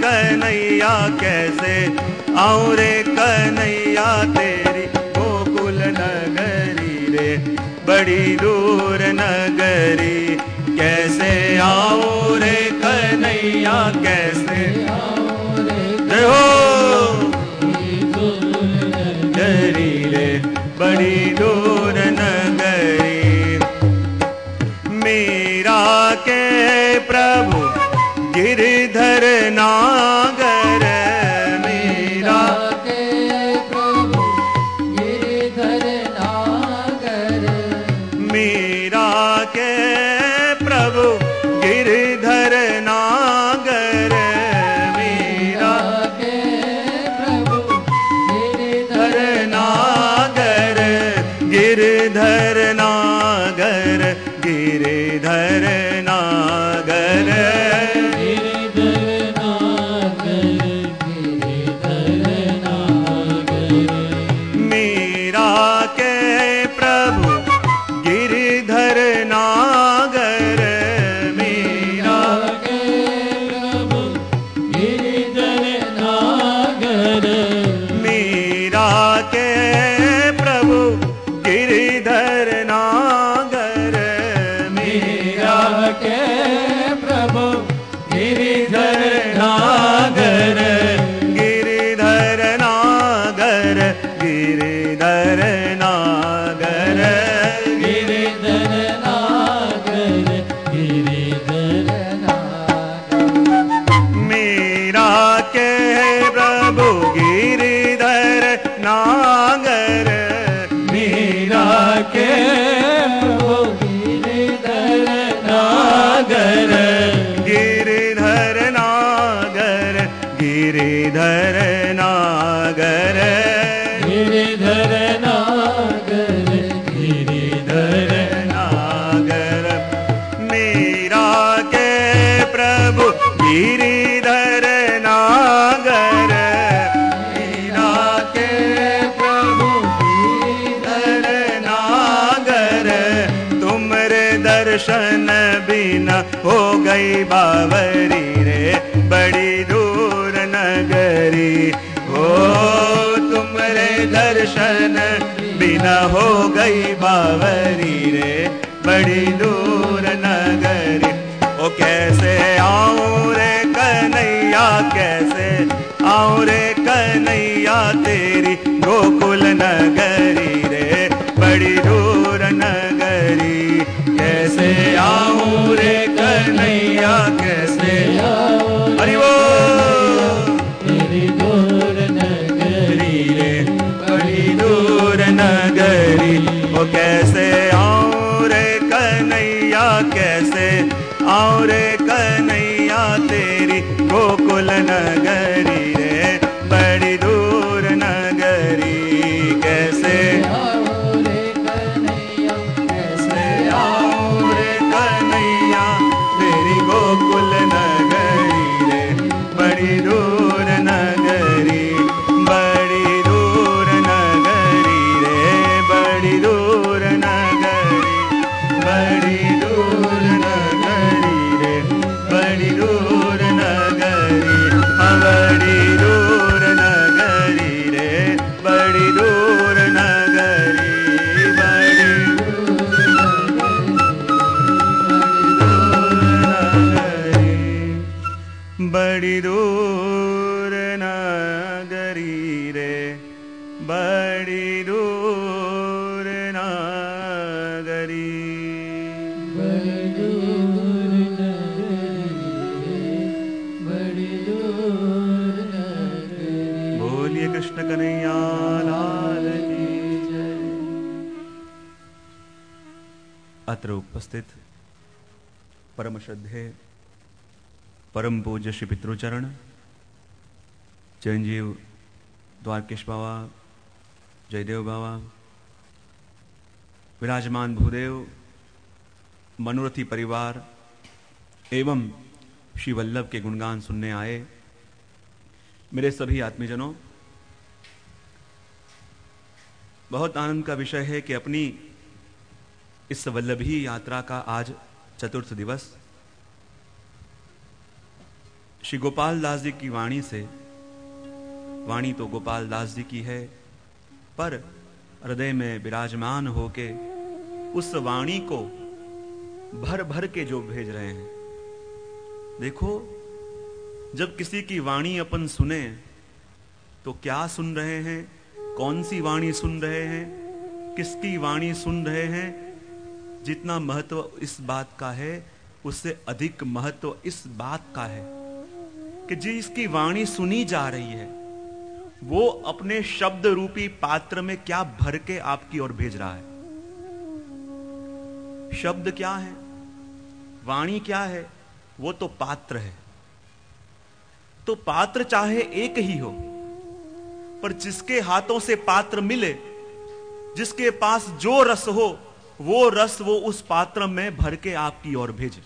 कन्हैया कैसे आऊं रे कन्हैया तेरी गोकुल नगरी रे बड़ी दूर नगरी। कैसे आऊं रे कन्हैया कैसे जय हो नगरी रे बड़ी दूर नगरी। मीरा के प्रभु गिरधर नागर मीरा के प्रभु गिरधर नागर मीरा के प्रभु गिरधर नागर मीरा के प्रभु गिरधर नागर गिरधर नागर गिरधर नागर मीरा के प्रभु गिरधर नागर मीरा के प्रभु गिरधर नागर मीरा के प्रभु गिरधर नागर मीरा के प्रभु गिरधर नागर गिरधर नागर गिरधर नागर गिरधर नागर गिरधर नागर मीरा के प्रभु गिरधर नागर मीरा के प्रभु गिरधर नागर गिरधर नागर गिरधर नागर गिरधर नागर गिरधर नागर मीरा के प्रभु गिरधर नागर मीरा के प्रभु गिरधर नागर तुमरे दर्शन बिना हो गई बावरी रे बड़ी दूर नगरी। हो तुमरे दर्शन बिना हो गई बावरी रे बड़ी दूर नगरी। ओ कैसे आऊं रे कन्हैया कैसे आऊं रे कन्हैया तेरी गोकुल नगरी रे बड़ी दूर नगरी। कैसे आऊं रे कन्हैया कैसे हरि बोल तेरी दूर नगरी रे बड़ी दूर नगरी। ओ कैसे आऊं रे कन्हैया कैसे आऊं रे कन्हैया तेरी गोकुल नगरी रे बड़ी दूर नगरी। कैसे आओ रे कन्हैया कैसे आऊं रे कन्हैया तेरी गोकुल नगरी रे बड़ी दूर नगरी बड़ी दूर नगरी रे बड़ी दूर नगरी बड़ी दूर नगरी रे बड़ी दूर नगरी बड़ी दूर नगरी रे बड़ी दूर नगरी बड़ी बड़ी दूर नगरी रे बड़ी दूर नगरी। बड़ी दूर नगरी बड़ी दूर नगरी। बोलिए कृष्ण कन्हैया लाल की जय। अत्र उपस्थित परम श्रद्धेय परम पूज्य श्री पितृचरण चिरंजीव द्वारकेश बाबा जयदेव बाबा विराजमान भूदेव मनोरथी परिवार एवं श्री वल्लभ के गुणगान सुनने आए मेरे सभी आत्मीजनों, बहुत आनंद का विषय है कि अपनी इस वल्लभी यात्रा का आज चतुर्थ दिवस श्री गोपाल दास जी की वाणी से, वाणी तो गोपाल दास जी की है, पर हृदय में विराजमान होके उस वाणी को भर भर के जो भेज रहे हैं। देखो, जब किसी की वाणी अपन सुने तो क्या सुन रहे हैं, कौन सी वाणी सुन रहे हैं, किसकी वाणी सुन रहे हैं, जितना महत्व इस बात का है उससे अधिक महत्व इस बात का है कि जिसकी वाणी सुनी जा रही है वो अपने शब्द रूपी पात्र में क्या भर के आपकी ओर भेज रहा है। शब्द क्या है, वाणी क्या है, वो तो पात्र है। तो पात्र चाहे एक ही हो, पर जिसके हाथों से पात्र मिले, जिसके पास जो रस हो, वो रस वो उस पात्र में भर के आपकी ओर भेजे।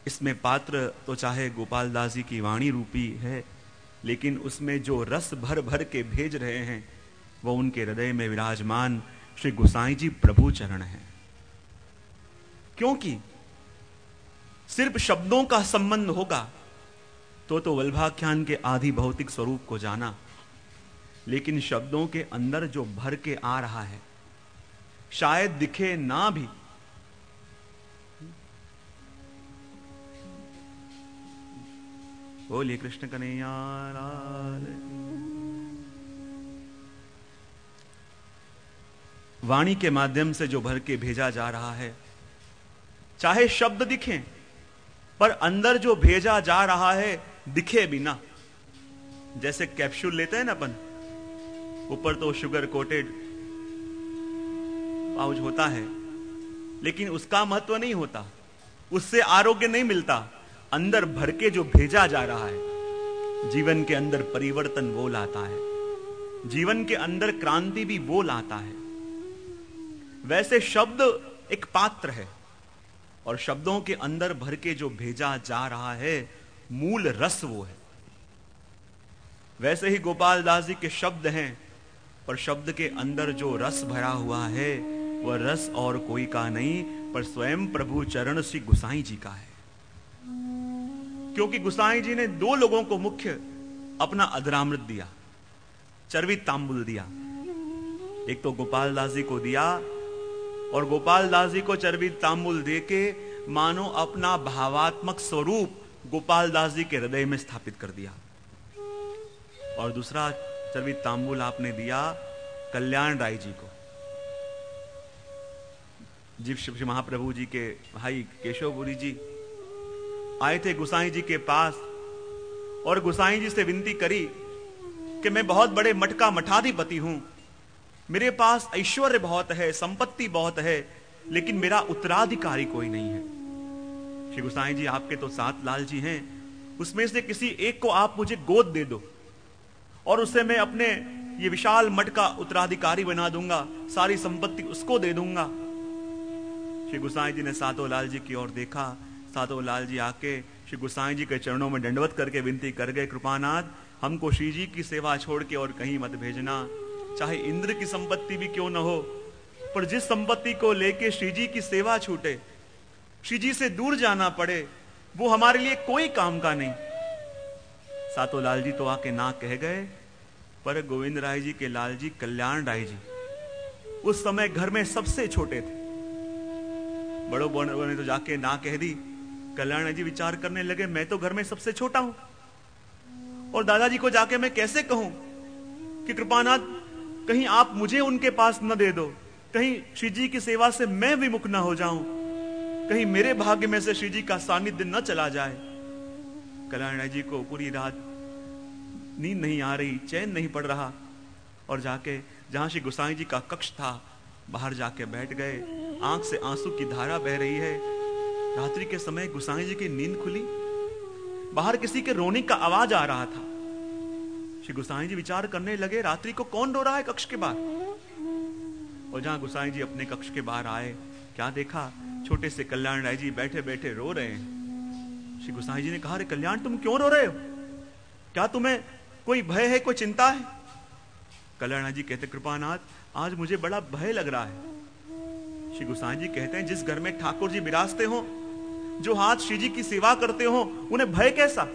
इसमें पात्र तो चाहे गोपाल दास जी की वाणी रूपी है, लेकिन उसमें जो रस भर भर के भेज रहे हैं वो उनके हृदय में विराजमान श्री गोसाई जी प्रभु चरण हैं। क्योंकि सिर्फ शब्दों का संबंध होगा तो वल्भाख्यान के आदि भौतिक स्वरूप को जाना, लेकिन शब्दों के अंदर जो भर के आ रहा है शायद दिखे ना भी। बोलिए कृष्ण कन्हैया लाल। वाणी के माध्यम से जो भर के भेजा जा रहा है, चाहे शब्द दिखें, पर अंदर जो भेजा जा रहा है दिखे भी ना। जैसे कैप्सूल लेते हैं ना अपन, ऊपर तो शुगर कोटेड पाउच होता है, लेकिन उसका महत्व नहीं होता, उससे आरोग्य नहीं मिलता। अंदर भर के जो भेजा जा रहा है, जीवन के अंदर परिवर्तन वो लाता है, जीवन के अंदर क्रांति भी वो लाता है। वैसे शब्द एक पात्र है और शब्दों के अंदर भर के जो भेजा जा रहा है मूल रस वो है। वैसे ही गोपाल दास जी के शब्द हैं, पर शब्द के अंदर जो रस भरा हुआ है वह रस और कोई का नहीं, पर स्वयं प्रभु चरण श्री गोसाई जी का है। क्योंकि गोसाई जी ने दो लोगों को मुख्य अपना अधरामृत दिया, चरवी तांबुल दिया। एक तो गोपाल दास जी को दिया, और गोपाल दास जी को चरवी तांबुल देके मानो अपना भावात्मक स्वरूप गोपाल दास जी के हृदय में स्थापित कर दिया। और दूसरा चरवी तांबुल आपने दिया कल्याण राय जी को। जीव श्री महाप्रभु जी के भाई केशवपुरी जी आए थे गोसाई जी के पास, और गोसाई जी से विनती करी कि मैं बहुत बड़े मठ का मठाधिपति हूं, मेरे पास ऐश्वर्य बहुत है, संपत्ति बहुत है, लेकिन मेरा उत्तराधिकारी कोई नहीं है। श्री गोसाई जी, आपके तो 7 लाल जी हैं, उसमें से किसी एक को आप मुझे गोद दे दो और उससे मैं अपने ये विशाल मठ का उत्तराधिकारी बना दूंगा, सारी संपत्ति उसको दे दूंगा। श्री गोसाई जी ने सातों लाल जी की ओर देखा। सातों लाल जी आके श्री गोसाई जी के चरणों में दंडवत करके विनती कर गए, कृपानाथ हमको श्री जी की सेवा छोड़ के और कहीं मत भेजना, चाहे इंद्र की संपत्ति भी क्यों न हो, पर जिस संपत्ति को लेके श्री जी की सेवा छूटे, श्री जी से दूर जाना पड़े, वो हमारे लिए कोई काम का नहीं। सातों लाल जी तो आके ना कह गए, पर गोविंद राय जी के लाल जी कल्याण राय जी उस समय घर में सबसे छोटे थे। बड़ों बड़ों ने तो जाके ना कह दी। कल्याण राय जी विचार करने लगे, मैं तो घर में सबसे छोटा हूं, और दादाजी को जाके मैं कैसे कहूं कि कृपानाथ कहीं आप मुझे उनके पास न दे दो, कहीं श्री जी की सेवा से मैं विमुख न हो जाऊं, कहीं मेरे भाग्य में से श्री जी का सानिध्य न चला जाए। कल्याण राय जी को पूरी रात नींद नहीं आ रही, चैन नहीं पड़ रहा, और जाके जहां श्री गोसाई जी का कक्ष था बाहर जाके बैठ गए। आंख से आंसू की धारा बह रही है। रात्रि के समय गोसाई जी की नींद खुली, बाहर किसी के रोने का आवाज आ रहा था। श्री गोसाई जी विचार करने लगे, रात्रि को कौन रो रहा है कक्ष के बाहर। और जहां गोसाई जी अपने कक्ष के बाहर आए, क्या देखा, छोटे से कल्याण राय जी बैठे बैठे रो रहे हैं। श्री गोसाई जी ने कहा, अरे कल्याण तुम क्यों रो रहे हो, क्या तुम्हें कोई भय है, कोई चिंता है। कल्याण राय जी कहते, कृपानाथ आज मुझे बड़ा भय लग रहा है। श्री गोसाई जी कहते हैं, जिस घर में ठाकुर जी विराजते हो जो हाथ श्री जी की सेवा करते हो उन्हें भय कैसा?